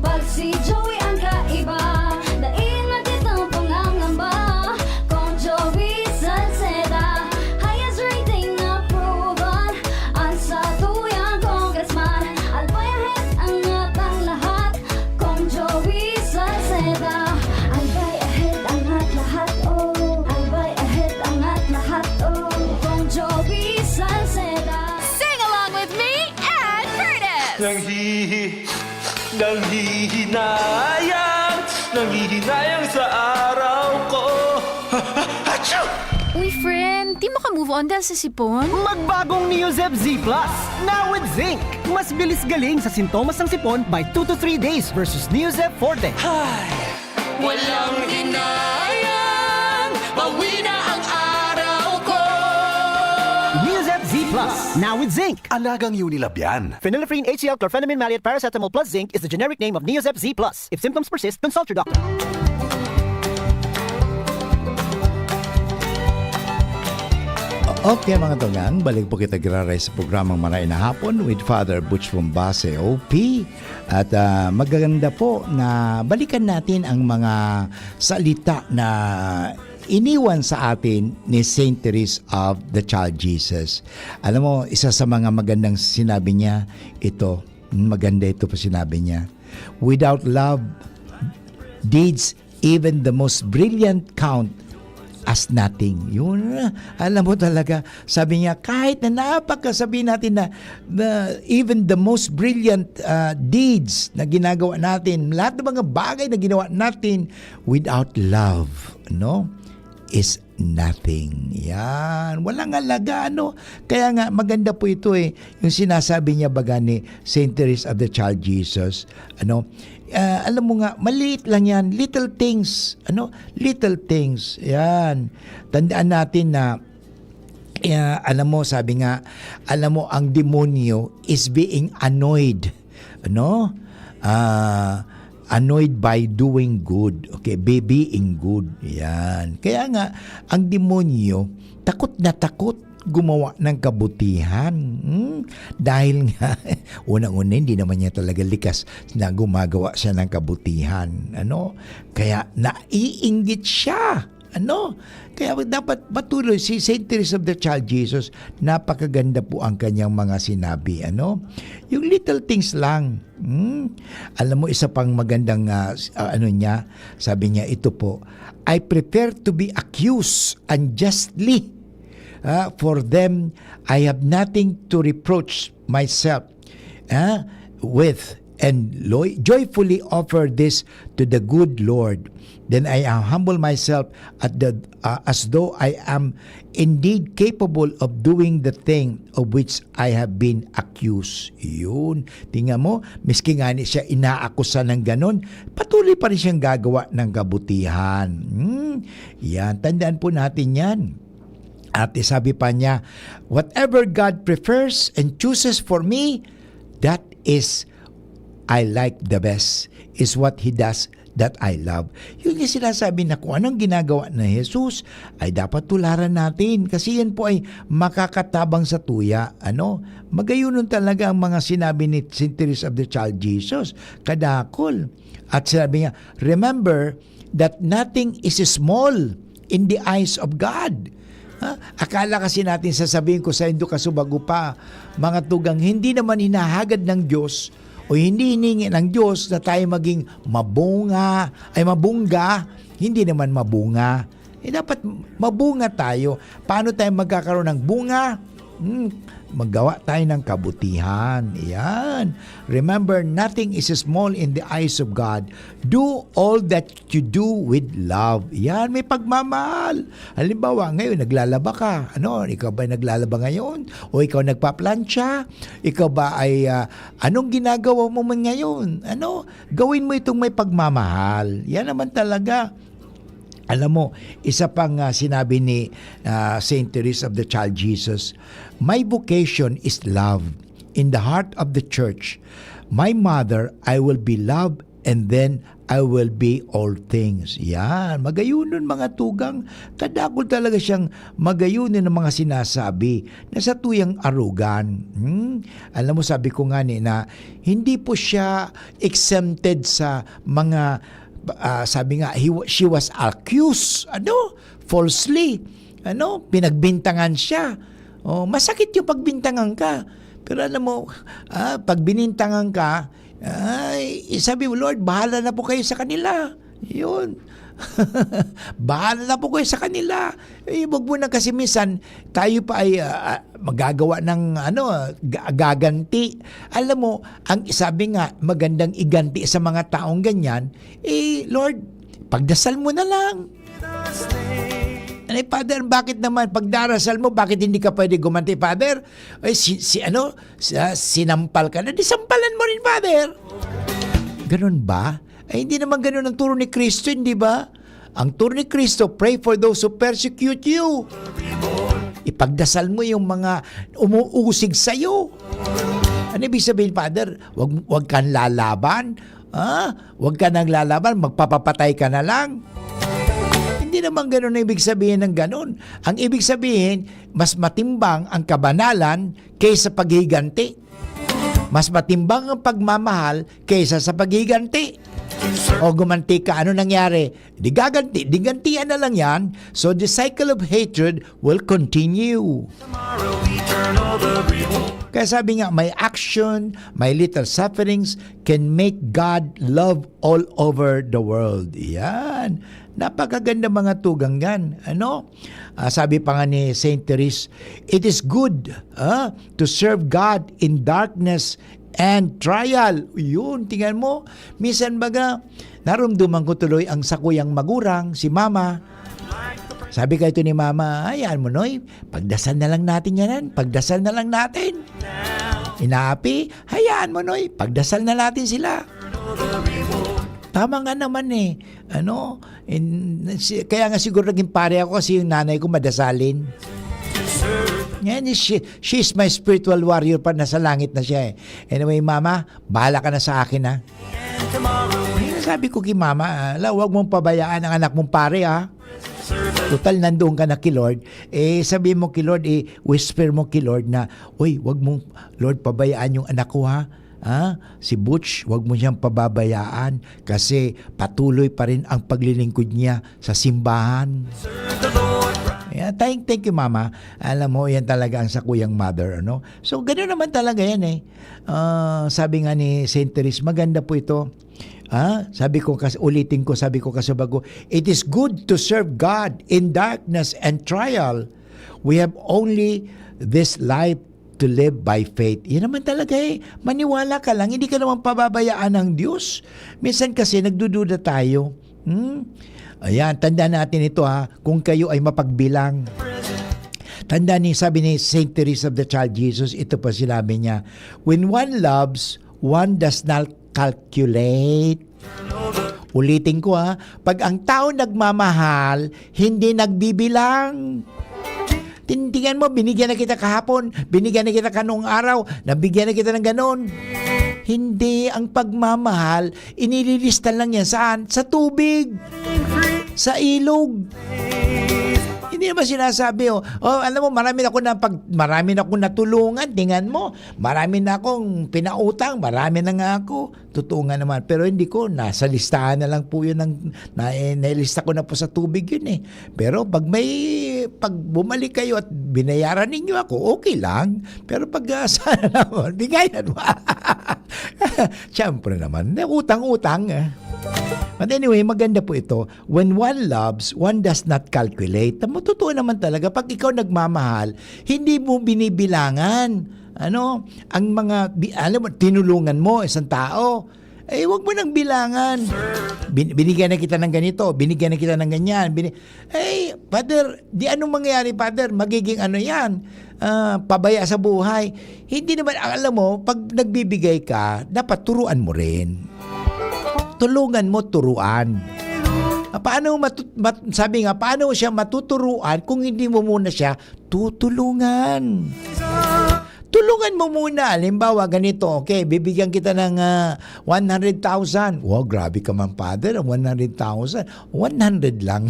pag si Joey ang kaiba. Daig natin ang pangangamba kong Joey Salceda. Highest rating na proven ang sa tuyang congressman. Albayahes ang atang lahat kong Joey Salceda. Nanghihinayang sa araw ko. Uy, friend, di maka-move on dahil sa sipon? Magbagong Neozep Z Plus, now with zinc. Mas bilis galing sa sintomas ng sipon by 2 to 3 days versus Neozep Forte. Walang hinayang, bawi na ang araw ko. Neozep Z Plus, now with zinc. Alagang Unilab yan. Phenylephrine HCl chlorphenamine maleate paracetamol plus zinc is the generic name of Neozep Z Plus. If symptoms persist, consult your doctor. Okay mga tugang, balik po kita graray sa programang Maray na Hapon with Father Butch Bombase, OP. At magaganda po na balikan natin ang mga salita na iniwan sa atin ni Saint Therese of the Child Jesus. Alam mo, isa sa mga magandang sinabi niya, maganda ito po sinabi niya. Without love, deeds, even the most brilliant count as nothing. Yun, alam mo talaga, sabi niya, kahit na napakasabihin natin na even the most brilliant deeds na ginagawa natin, lahat ng mga bagay na ginawa natin, without love, is nothing. Yan. Walang alaga, Kaya nga, maganda po ito yung sinasabi niya baga ni Saint Therese of the Child Jesus. Alam mo nga, maliit lang yan. Little things. Little things. Yan. Tandaan natin na alam mo, sabi nga, alam mo, ang demonyo is being annoyed. Annoyed by doing good. Okay, being good. Yan. Kaya nga, ang demonyo, takot na takot gumawa ng kabutihan. Dahil nga, unang-una, hindi naman niya talaga likas na gumagawa siya ng kabutihan. Kaya, naiinggit siya. Kaya dapat patuloy si Saint Therese of the Child Jesus, napakaganda po ang kanyang mga sinabi. Yung little things lang. Alam mo, isa pang magandang niya, sabi niya, ito po, I prefer to be accused unjustly. For them, I have nothing to reproach myself with, and joyfully offer this to the good Lord. Then I humble myself as though I am indeed capable of doing the thing of which I have been accused. Yun. Tingnan mo, miski nga siya inaakusa ng ganon, patuloy pa rin siyang gagawa ng kabutihan. Yan, tandaan po natin yan. At sabi pa niya, whatever God prefers and chooses for me, that is I like the best, is what He does that I love. Yung sinasabi na kung anong ginagawa na Jesus ay dapat tularan natin kasi yan po ay makakatabang sa tuya. Magayunon talaga ang mga sinabi ni Saint Therese of the Child Jesus. Kadakol. At sinabi niya, remember that nothing is small in the eyes of God. Akala kasi natin, sasabihin ko sa Indo kasubago pa, mga tugang, hindi naman hinahagad ng Diyos o hindi hiningi ng Diyos na tayo maging mabungga, hindi naman mabunga. Dapat mabunga tayo. Paano tayo magkakaroon ng bunga? Maggawa tayo ng kabutihan. Yan. Remember, nothing is small in the eyes of God. Do all that you do with love. Yan, may pagmamahal. Halimbawa, ngayon, naglalaba ka. Ikaw ba naglalaba ngayon? O ikaw nagpaplansya? Ikaw ba ay, anong ginagawa mo man ngayon? Gawin mo itong may pagmamahal. Yan naman talaga. Alam mo, isa pang sinabi ni Saint Therese of the Child Jesus, my vocation is love. In the heart of the church, my mother, I will be love, and then I will be all things. Yan, magayunon mga tugang. Kadakol talaga siyang magayunon ng mga sinasabi na sa tuyang arugan. Alam mo, sabi ko nga na hindi po siya exempted sa mga sabi nga, she was accused, falsely, pinagbintangan siya. Masakit yung pagbintangan ka. Pero alam mo, pag binintangan ka, sabi mo, Lord, bahala na po kayo sa kanila. Yun. Bahala na po kayo sa kanila. Wag mo na kasi minsan tayo pa ay magagawa ng gaganti. Alam mo, ang sabi nga magandang iganti sa mga taong ganyan, Lord, pagdasal mo na lang. Father, bakit naman pagdarasal mo, bakit hindi ka pwede gumanti, Father? Sinampal ka na, disampalan mo rin, Father. Ganun ba? Hindi naman ganun ang turo ni Kristo, hindi ba? Ang turo ni Kristo, pray for those who persecute you. Ipagdasal mo yung mga umuusig sa'yo. Ano ibig sabihin, Father? Wag kang lalaban. Wag ka nang lalaban, magpapapatay ka na lang. Hindi naman ganun ang ibig sabihin ng ganun. Ang ibig sabihin, mas matimbang ang kabanalan kaysa paghiganti. Mas matimbang ang pagmamahal kaysa sa paghiganti. O gumanti ka, ano nangyari? Digantian na lang yan. So the cycle of hatred will continue. Kaya sabi nga, my action, my little sufferings can make God love all over the world. Yan. Napakaganda mga tugang yan. Sabi pa nga ni Saint Therese, it is good to serve God in darkness and trial. Yun, tingnan mo. Minsan baga, narumduman ko tuloy ang sakuyang magurang, si Mama. Sabi kayo ni Mama, hayaan mo Noy, pagdasal na lang natin yan. Pagdasal na lang natin. Inaapi, hayaan mo Noy, pagdasal na natin sila. Tama nga naman kaya nga siguro naging pare ako kasi yung nanay ko madasalin. Yan, she's my spiritual warrior pa, nasa langit na siya Anyway, Mama, bahala ka na sa akin Sabi ko kay Mama, wag mong pabayaan ang anak mong pare Total, nandoon ka na kay Lord. Sabihin mo kay Lord, whisper mo kay Lord na, uy, wag mong, Lord, pabayaan yung anak ko si Butch, wag mo siyang pababayaan kasi patuloy pa rin ang paglilingkod niya sa simbahan. Thank you, Mama. Alam mo, yan talaga ang sakuyang mother. So, gano'n naman talaga yan sabi nga ni Saint Therese, maganda po ito. Sabi ko kasi bago, it is good to serve God in darkness and trial. We have only this life to live by faith. Yan naman talaga maniwala ka lang, hindi ka naman pababayaan ng Diyos. Minsan kasi nagdududa tayo. Ayan, tandaan natin ito kung kayo ay mapagbilang. Sabi ni Saint Teresa of the Child Jesus, ito pa sinabi niya, when one loves, one does not calculate. Ulitin ko pag ang tao nagmamahal, hindi nagbibilang. Tingnan mo, binigyan na kita kahapon, binigyan na kita kanong araw, nabigyan na kita ng ganon. Hindi, ang pagmamahal, inililista lang yan saan? Sa tubig, sa ilog. Hindi naman sinasabi, alam mo, marami na akong natulungan, tingnan mo, marami na akong pinautang, marami na nga ako. Totoo nga naman, pero hindi ko, nasa listahan na lang po yun, nailista ko na po sa tubig yun Pero pag bumalik kayo at binayaran ninyo ako, okay lang. Pero pag sana naman, bigayan mo. Siyempre naman, utang-utang But anyway, maganda po ito. When one loves, one does not calculate. Totoo naman talaga, pag ikaw nagmamahal, hindi mo binibilangan. Ang mga, alam mo, tinulungan mo isang tao. Wag mo nang bilangan. Binigyan na kita ng ganito, binigyan na kita ng ganyan. Father, di anong mangyayari, Father? Magiging yan? Pabaya sa buhay. Hindi naman, alam mo, pag nagbibigay ka, dapat turuan mo rin. Tulungan mo, turuan. Sabi nga, paano siya matuturuan kung hindi mo muna siya tutulungan? Tulungan mo muna. Halimbawa, ganito, okay, bibigyan kita ng 100,000. Wow, grabe ka man, Father, 100,000. 100 lang.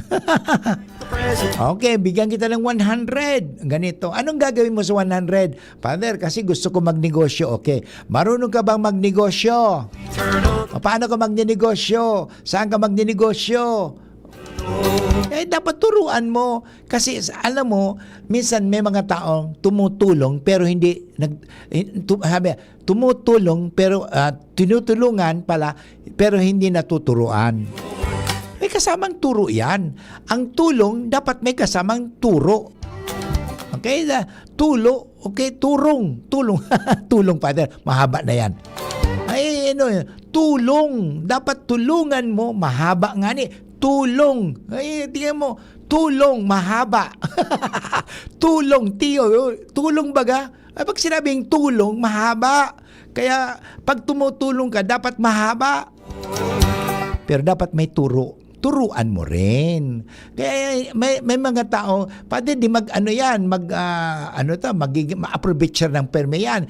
Okay, bigyan kita ng 100. Ganito. Anong gagawin mo sa 100? Father, kasi gusto ko magnegosyo. Okay, marunong ka bang magnegosyo? Paano ka magnenegosyo? Saan ka magnenegosyo? Dapat turuan mo. Kasi alam mo, minsan may mga taong tumutulong pero hindi tumutulong pero tinutulungan pala pero hindi natuturuan. May kasamang turo yan. Ang tulong, dapat may kasamang turo. Okay? Tulo, okay? Turong. Tulong, Father. Mahaba na yan. Ay, tulong. Dapat tulungan mo. Mahaba nga ni. Tulong. Ay, tingnan mo. Tulong, mahaba. Tulong, tiyo. Tulong baga? Ay, pag sinabing tulong, mahaba. Kaya, pag tumutulong ka, dapat mahaba. Pero dapat may turo. Turuan mo rin. Kaya may mga tao, pwede di ma-approbate siya ng perme yan.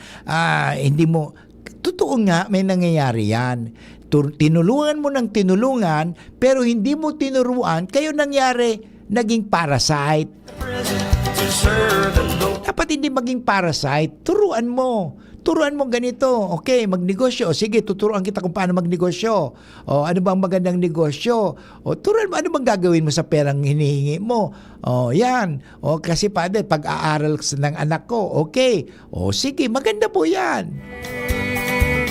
Hindi mo, totoo nga, may nangyayari yan. Tinulungan mo ng tinulungan, pero hindi mo tinuruan, kayo nangyari, naging parasite. Dapat hindi maging parasite. Turuan mo ganito. Okay, magnegosyo. Sige, tuturuan kita kung paano magnegosyo. O, ano bang magandang negosyo? O, turuan mo, ano bang gagawin mo sa perang hinihingi mo? O, yan. O, kasi Father, pag-aaral ng anak ko, okay. O, sige, maganda po yan.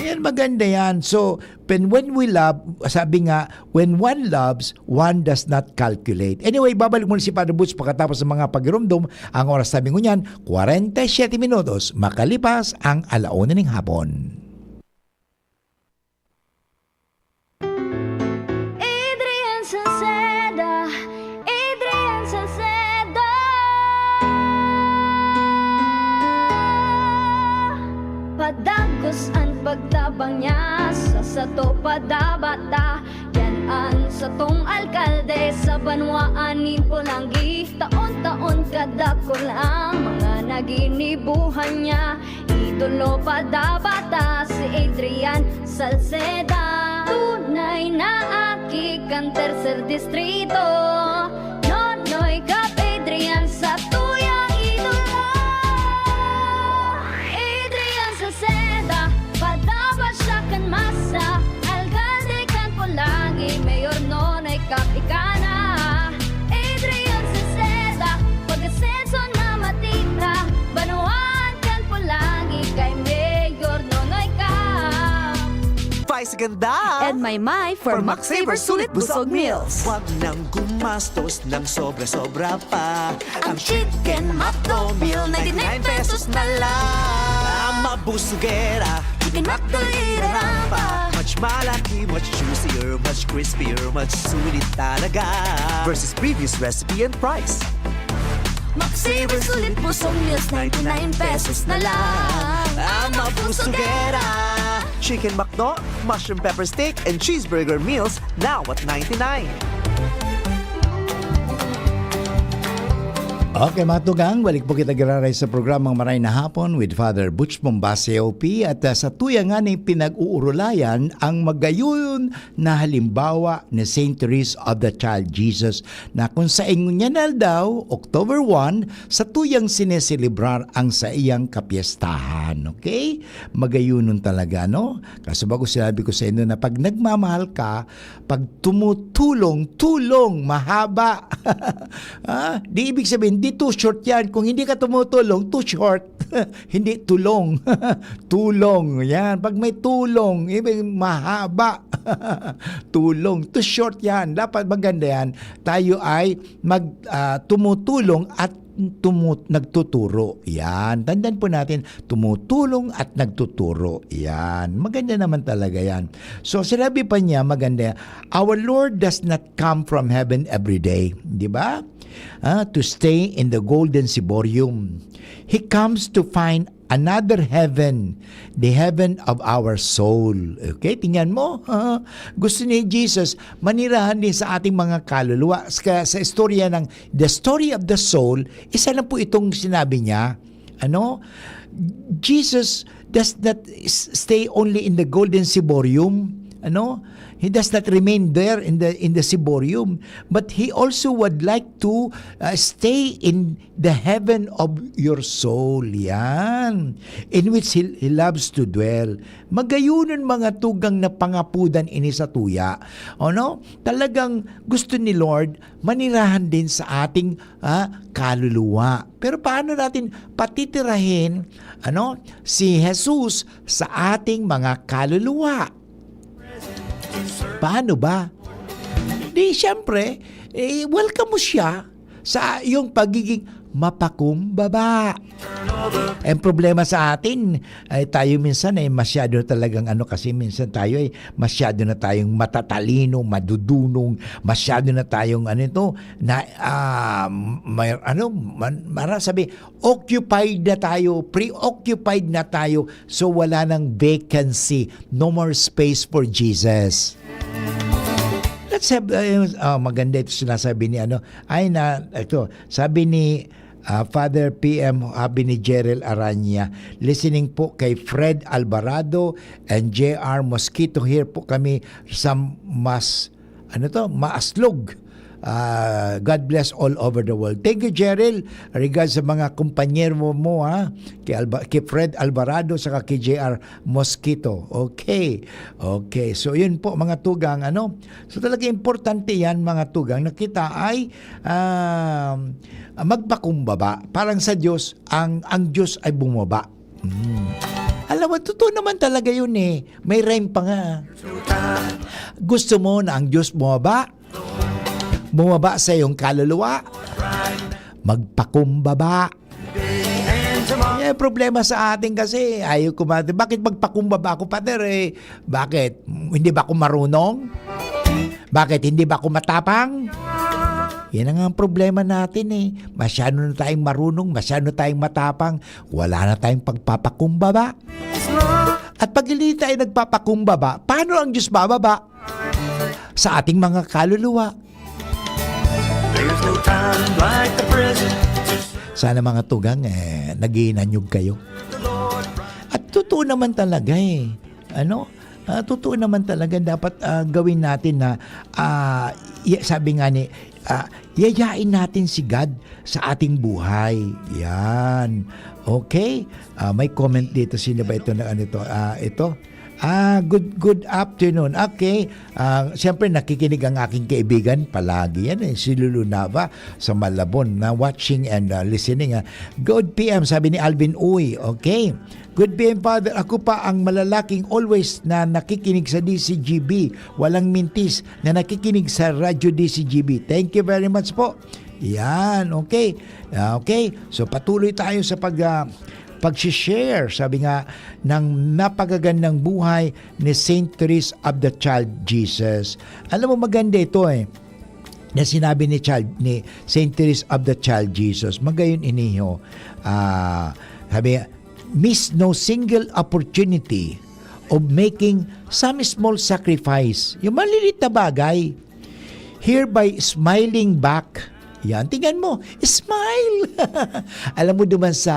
Yan, maganda yan. So, when we love, sabi nga, when one loves, one does not calculate. Anyway, babalik muna si Father Butch pagkatapos ng mga pagirumdum. Ang oras sabi ko niyan, 47 minutos, makalipas ang 1:00 ng hapon. Adrian Salceda, Adrian Salceda. Padagos ang pagtabang niya sa sato padabata. Yan sa tong alkalde sa banwaan Pulangi. Taon-taon kadako lang mga naginibuhan niya. Idolo padabata si Adrian Salceda. Tunay na aki kan tercer distrito. Nonoy kap Adrian sa tuyang idolo. Adrian Salceda, padaba siya kan masa. Alcalde kan Pulangi, mayor nonoy kap ikana. Adrian Salceda, pag-asenso na matita. Banuan kan Pulangi, kay mayor nonoy kap. Vice ganda! And my for Max-Saver Sulit Busog Meals. Huwag nang gumastos ng sobra-sobra pa. Ang Chicken McDo Meal, 99 pesos na lang. Ang mabusugera, Chicken McDo irampa. Much malaki, much juicier, much crispier, much sulit talaga. Versus previous recipe and price. Max-Saver Sulit Busog Meals, 99 pesos na lang. Ang mabusugera. Chicken McDo, mushroom pepper steak, and cheeseburger meals now at 99. Okay mga tugang, balik po kita giraray sa programang Maray na Hapon with Father Butch Mombase OP at sa tuya nga ni pinag-uurulayan ang magayon na halimbawa ni Saint Therese of the Child Jesus na kung sa ingunyanal daw, October 1, sa tuyang sineselebrar ang sa iyang kapiestahan. Okay? Magayunon talaga, no? Kasi bago sinabi ko sa inyo na pag nagmamahal ka, pag tulong, mahaba. Di ibig sabihin, hindi too short yan. Kung hindi ka tumutulong, too short. Hindi tulong. Tulong. Yan. Pag may tulong, ibig mahaba. Tulong. Too short yan. Dapat maganda yan. Tayo ay tumutulong at nagtuturo. Yan. Tandaan po natin, tumutulong at nagtuturo. Yan. Maganda naman talaga yan. So, sinabi pa niya, maganda, our Lord does not come from heaven every day. Di ba? To stay in the golden ciborium. He comes to find another heaven, the heaven of our soul. Okay, tingnan mo. Gusto ni Jesus manirahan din sa ating mga kaluluwa. Sa istorya ng The Story of the Soul, isa lang po itong sinabi niya. Jesus does not stay only in the golden ciborium. He does not remain there in the ciborium, but he also would like to stay in the heaven of your soul. Yan. In which he loves to dwell. Magayunan mga tugang na pangapudan ini sa tuya. Talagang gusto ni Lord manirahan din sa ating kaluluwa. Pero paano natin patitirahin si Jesus sa ating mga kaluluwa? Paano ba? di syempre, welcome mo siya sa iyong pagiging mapakumbaba. Ang problema sa atin ay tayo minsan ay masyado talagang kasi minsan tayo ay masyado na tayong matatalino, madudunong, masyado na tayong occupied na tayo, preoccupied na tayo, so wala nang vacancy, no more space for Jesus. Let's have, maganda ito sinasabi ni sabi ni Father PM, habi ni Jerel Aranya, listening po kay Fred Alvarado and JR Mosquito. Here po kami sa Maaslog. God bless all over the world. Thank you, Jerel. Regards sa mga kumpanyero mo kay Fred Alvarado saka kay JR Mosquito. Okay. So yun po mga tugang So talaga importante yan mga tugang na kita ay magpakumbaba. Parang sa Diyos, ang Diyos ay bumaba. Alam mo, totoo naman talaga yun eh. May rhyme pa nga. Gusto mo na ang Diyos bumaba sa iyong kaluluwa, magpakumbaba. Problema sa atin kasi ayaw kumati. Bakit magpakumbaba ako, Pater? Bakit? Hindi ba ako marunong? Bakit? Hindi ba ako matapang? Yan ang problema natin eh. Masyado na tayong marunong, masyado na tayong matapang, wala na tayong pagpapakumbaba. At pag hindi tayo nagpapakumbaba, paano ang Diyos bababa? Sa ating mga kaluluwa. Sana mga tugang nag-iinanyog kayo. At totoo naman talaga totoo naman talaga dapat gawin natin na sabi nga ni yayain natin si God sa ating buhay. Yan. Okay? May comment dito. Sino ba ito na ito? Good afternoon. Okay. Siyempre nakikinig ang aking kaibigan palagi yan si Lulu Nava sa Malabon na watching and listening. Good PM sabi ni Alvin Uy. Okay. Good PM Father. Ako pa ang malalaking always na nakikinig sa DCGB. Walang mintis na nakikinig sa Radyo DCGB. Thank you very much po. Yan. Okay. Okay. So patuloy tayo sa pag-share, sabi nga, ng napagagandang buhay ni Saint Therese of the Child Jesus. Alam mo, maganda ito na sinabi ni Saint Therese of the Child Jesus. Magayon iniho, sabi, miss no single opportunity of making some small sacrifice. Yung maliliit na bagay. Hereby smiling back. Yan, tingnan mo, smile. Alam mo naman sa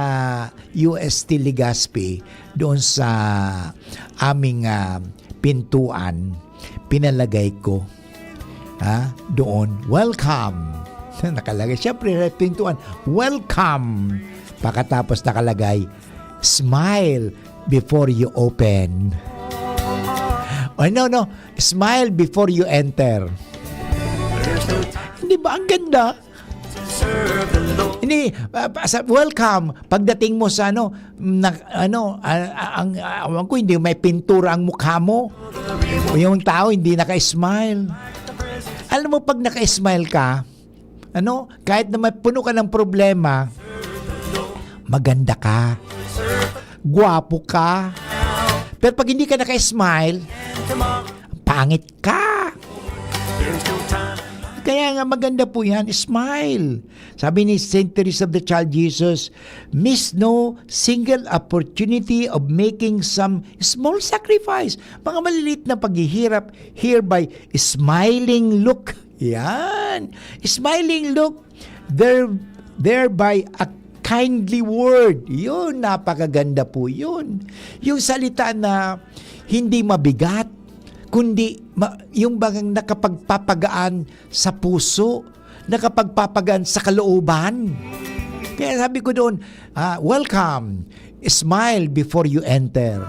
UST Legazpi, doon sa aming pintuan, pinalagay ko doon, welcome. Nakalagay, syempre, pintuan, welcome. Pagkatapos nakalagay, smile before you open. No, smile before you enter. Hindi ba ang ganda? Hindi, welcome. Pagdating mo sa hindi may pintura ang mukha mo. Yung tao hindi naka-smile. Alam mo, pag naka-smile ka, kahit na may puno ka ng problema, maganda ka. Gwapo ka. Pero pag hindi ka naka-smile, pangit ka. Kaya nga maganda po yan, smile. Sabi ni Saint Therese of the Child Jesus, miss no single opportunity of making some small sacrifice. Mga maliliit na paghihirap, hereby smiling look. Yan. Smiling look, thereby a kindly word. Yun, napakaganda po yun. Yung salita na hindi mabigat, kundi yung bagang nakapagpapagaan sa puso, nakapagpapagaan sa kalooban. Kaya sabi ko doon, welcome, smile before you enter.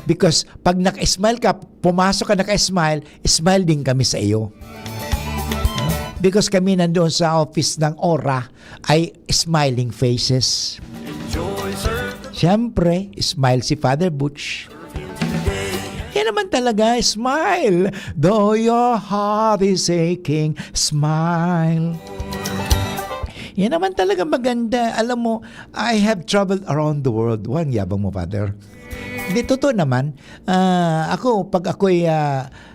Because pag naka-smile ka, pumasok ka naka-smile, smile din kami sa iyo. Because kami nandoon sa office ng Aura ay smiling faces. Siyempre, smile si Father Butch. Yan naman talaga, smile. Though your heart is aching, smile. Yan naman talaga maganda. Alam mo, I have traveled around the world. Wang yabang mo, Father. Hindi, totoo naman. Pag ako'y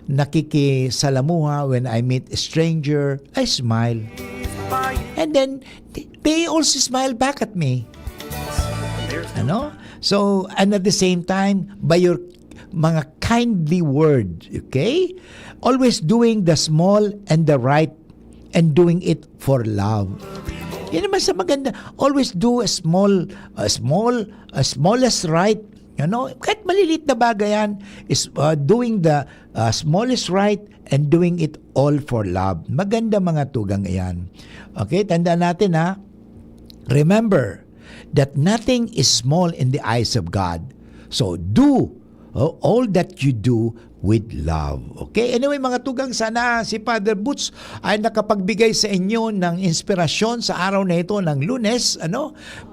nakikisalamuha, when I meet a stranger, I smile. And then, they also smile back at me. Ano? So, and at the same time, by your mga kindly word, okay? Always doing the small and the right and doing it for love. Yan naman sa maganda. Always do a smallest right. Kahit maliliit na bagay yan, is doing the smallest right and doing it all for love. Maganda mga tugang iyan. Okay, tandaan natin ha. Remember that nothing is small in the eyes of God. So do all that you do with love. Okay? Anyway, mga tugang, sana si Father Butch ay nakapagbigay sa inyo ng inspirasyon sa araw na ito ng Lunes,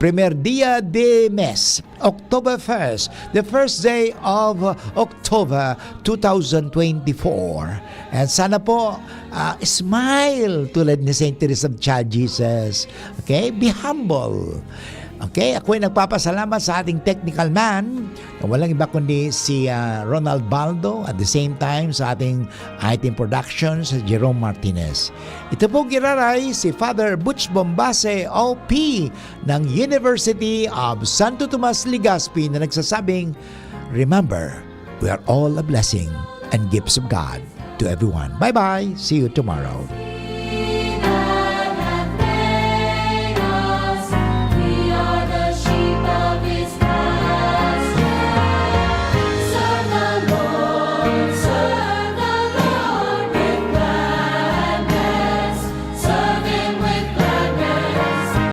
Primer Dia de Mes, October 1st, the first day of October 2024. And sana po, smile tulad ni St. Teresa of Child Jesus. Okay? Be humble. Okay, ako ay nagpapasalamat sa ating technical man na walang iba kundi si Ronald Baldo, at the same time sa ating item production sa Jerome Martinez. Ito po giraray si Father Butch Bombase OP ng University of Santo Tomas Legazpi na nagsasabing, remember, we are all a blessing and gifts of God to everyone. Bye-bye. See you tomorrow.